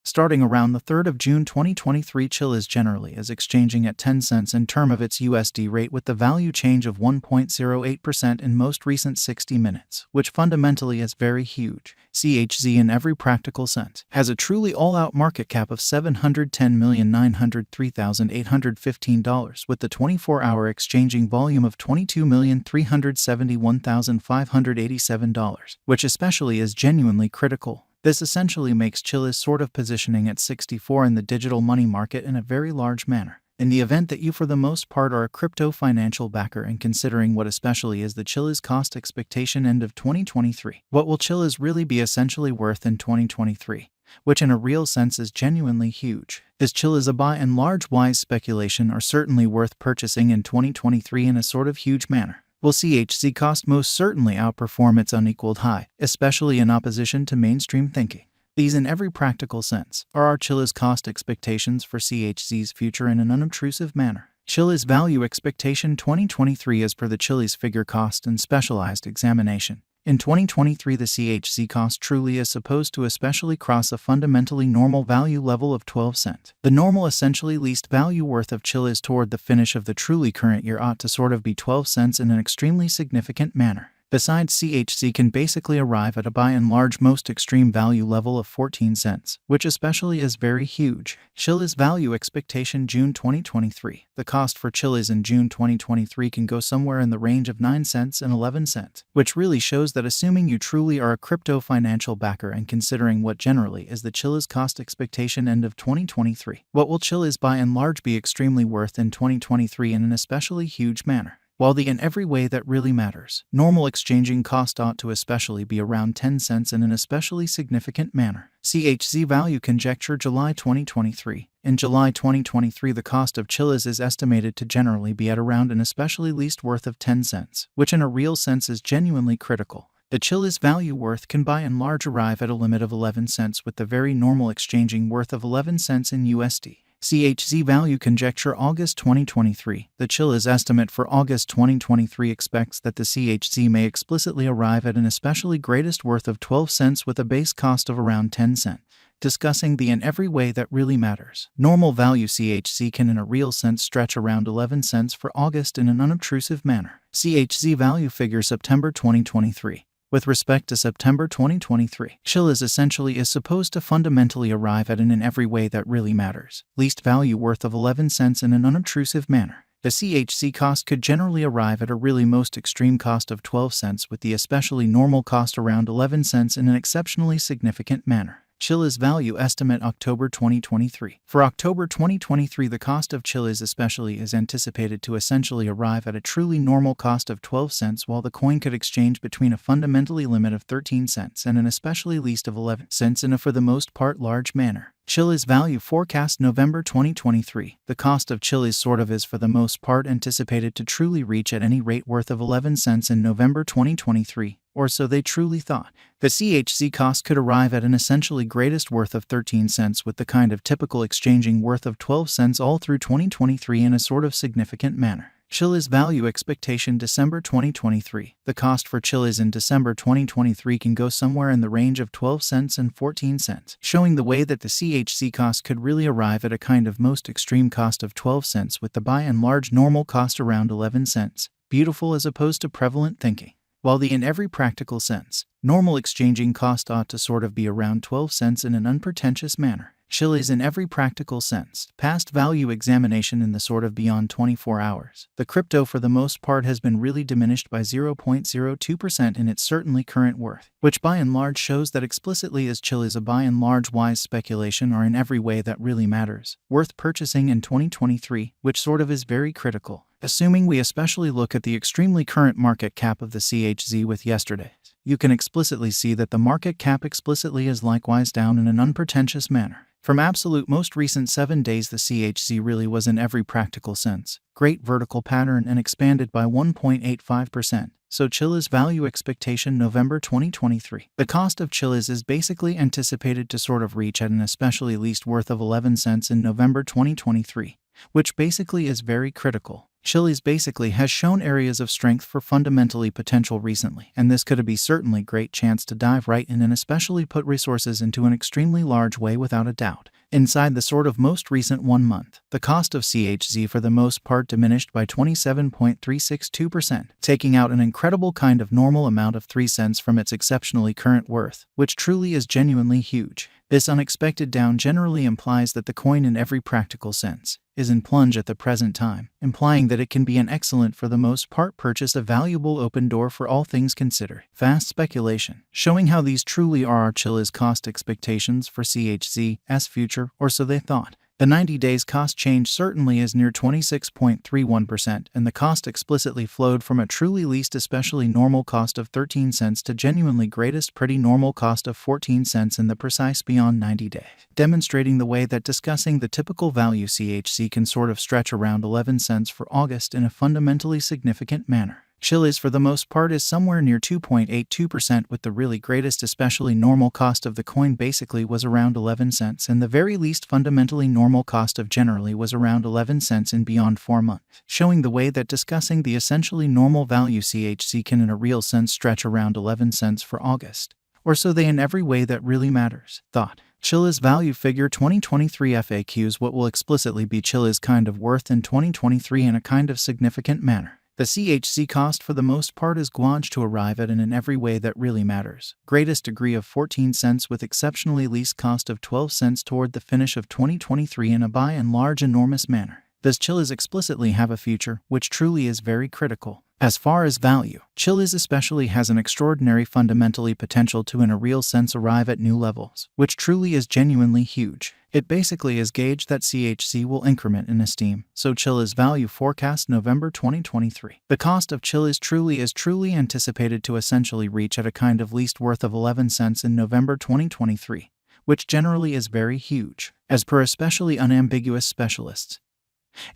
Starting around the 3rd of June 2023, Chiliz generally is exchanging at 10 cents in term of its USD rate with the value change of 1.08% in most recent 60 minutes, which fundamentally is very huge. CHZ in every practical sense has a truly all-out market cap of $710,903,815 with the 24-hour exchanging volume of $22,371,587, which especially is genuinely critical. This essentially makes Chiliz sort of positioning at 64 in the digital money market in a very large manner. In the event that you for the most part are a crypto financial backer and considering what especially is the Chiliz cost expectation end of 2023, what will Chiliz really be essentially worth in 2023? Which in a real sense is genuinely huge. Is Chiliz a by and large wise speculation or certainly worth purchasing in 2023 in a sort of huge manner? Will CHZ cost most certainly outperform its unequaled high, especially in opposition to mainstream thinking? These in every practical sense are our Chiliz cost expectations for CHZ's future in an unobtrusive manner. Chiliz value expectation 2023 as per the Chiliz figure cost and specialized examination. In 2023, the CHZ cost truly is supposed to especially cross a fundamentally normal value level of 12 cents. The normal essentially least value worth of Chiliz toward the finish of the truly current year ought to sort of be 12 cents in an extremely significant manner. Besides, CHZ can basically arrive at a by and large most extreme value level of 14 cents, which especially is very huge. Chiliz value expectation June 2023. The cost for Chiliz in June 2023 can go somewhere in the range of 9 cents and 11 cents, which really shows that assuming you truly are a crypto financial backer and considering what generally is the Chiliz cost expectation end of 2023, what will Chiliz by and large be extremely worth in 2023 in an especially huge manner? While the in every way that really matters, normal exchanging cost ought to especially be around 10 cents in an especially significant manner. CHZ value conjecture July 2023. In July 2023, the cost of Chiliz is estimated to generally be at around an especially least worth of 10 cents, which in a real sense is genuinely critical. The Chiliz value worth can by and large arrive at a limit of 11 cents with the very normal exchanging worth of 11 cents in USD. CHZ value conjecture August 2023. The Chiliz estimate for August 2023 expects that the CHZ may explicitly arrive at an especially greatest worth of 12 cents with a base cost of around 10 cents. Discussing the in every way that really matters. Normal value CHZ can in a real sense stretch around 11 cents for August in an unobtrusive manner. CHZ value figure September 2023. With respect to September 2023, Chiliz essentially is supposed to fundamentally arrive at an in every way that really matters, least value worth of 11 cents in an unobtrusive manner. The CHZ cost could generally arrive at a really most extreme cost of 12 cents with the especially normal cost around 11 cents in an exceptionally significant manner. Chiliz value estimate October 2023. For October 2023, the cost of Chiliz especially is anticipated to essentially arrive at a truly normal cost of 12 cents while the coin could exchange between a fundamentally limit of 13 cents and an especially least of 11 cents in a for the most part large manner. Chiliz value forecast November 2023. The cost of Chiliz sort of is for the most part anticipated to truly reach at any rate worth of 11 cents in November 2023. Or so they truly thought. The CHZ cost could arrive at an essentially greatest worth of 13 cents with the kind of typical exchanging worth of 12 cents all through 2023 in a sort of significant manner. Chiliz value expectation December 2023. The cost for Chiliz in December 2023 can go somewhere in the range of 12 cents and 14 cents, showing the way that the CHZ cost could really arrive at a kind of most extreme cost of 12 cents with the by and large normal cost around 11 cents. Beautiful as opposed to prevalent thinking. While the in every practical sense, normal exchanging cost ought to sort of be around 12 cents in an unpretentious manner. Chiliz in every practical sense, past value examination in the sort of beyond 24 hours. The crypto for the most part has been really diminished by 0.02% in its certainly current worth, which by and large shows that explicitly is Chiliz a by and large wise speculation or in every way that really matters, worth purchasing in 2023, which sort of is very critical. Assuming we especially look at the extremely current market cap of the CHZ with yesterday's, you can explicitly see that the market cap explicitly is likewise down in an unpretentious manner. From absolute most recent 7 days, the CHZ really was in every practical sense great vertical pattern and expanded by 1.85%. So Chiliz value expectation November 2023. The cost of Chiliz is basically anticipated to sort of reach at an especially least worth of 11 cents in November 2023, which basically is very critical. Chiliz basically has shown areas of strength for fundamentally potential recently, and this could be certainly great chance to dive right in and especially put resources into an extremely large way without a doubt. Inside the sort of most recent 1 month, the cost of CHZ for the most part diminished by 27.362%, taking out an incredible kind of normal amount of 3 cents from its exceptionally current worth, which truly is genuinely huge. This unexpected down generally implies that the coin in every practical sense is in plunge at the present time, implying that it can be an excellent for the most part purchase, a valuable open door for all things considered. Fast speculation, showing how these truly are our Chiliz cost expectations for CHZ's future, or so they thought. The 90 days cost change certainly is near 26.31%, and the cost explicitly flowed from a truly least especially normal cost of 13 cents to genuinely greatest pretty normal cost of 14 cents in the precise beyond 90 days, demonstrating the way that discussing the typical value CHZ can sort of stretch around 11 cents for August in a fundamentally significant manner. Chiliz for the most part is somewhere near 2.82%, with the really greatest especially normal cost of the coin basically was around 11 cents, and the very least fundamentally normal cost of generally was around 11 cents in beyond 4 months, showing the way that discussing the essentially normal value CHZ can in a real sense stretch around 11 cents for August, or so they in every way that really matters. Thought. Chiliz value figure 2023 FAQs. What will explicitly be Chiliz kind of worth in 2023 in a kind of significant manner? The CHZ cost for the most part is going to arrive at and in every way that really matters. Greatest degree of 14 cents with exceptionally least cost of 12 cents toward the finish of 2023 in a by and large enormous manner. Does Chiliz explicitly have a future, which truly is very critical? As far as value, Chiliz especially has an extraordinary fundamentally potential to in a real sense arrive at new levels, which truly is genuinely huge. It basically is gauged that CHZ will increment in esteem, so Chiliz value forecast November 2023. The cost of Chiliz is truly anticipated to essentially reach at a kind of least worth of 11 cents in November 2023, which generally is very huge, as per especially unambiguous specialists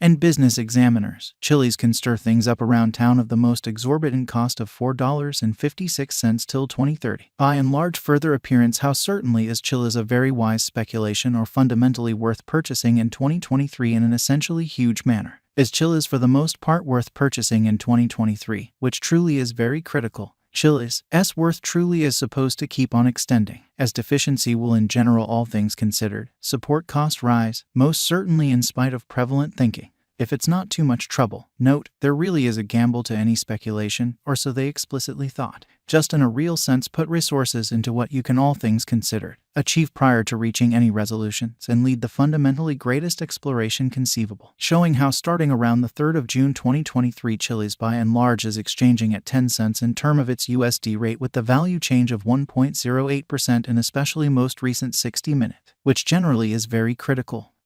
and business examiners. Chiliz can stir things up around town of the most exorbitant cost of $4.56 till 2030. By and large, further appearance how certainly is Chiliz a very wise speculation or fundamentally worth purchasing in 2023 in an essentially huge manner. Is Chiliz for the most part worth purchasing in 2023, which truly is very critical. Chiliz's worth truly is supposed to keep on extending, as deficiency will in general, all things considered, support cost rise, most certainly in spite of prevalent thinking. If it's not too much trouble, note, there really is a gamble to any speculation, or so they explicitly thought. Just in a real sense put resources into what you can, all things considered, achieve prior to reaching any resolutions and lead the fundamentally greatest exploration conceivable. Showing how starting around the 3rd of June 2023 Chiliz by and large is exchanging at 10 cents in term of its USD rate with the value change of 1.08% in especially most recent 60 minute, which generally is very critical.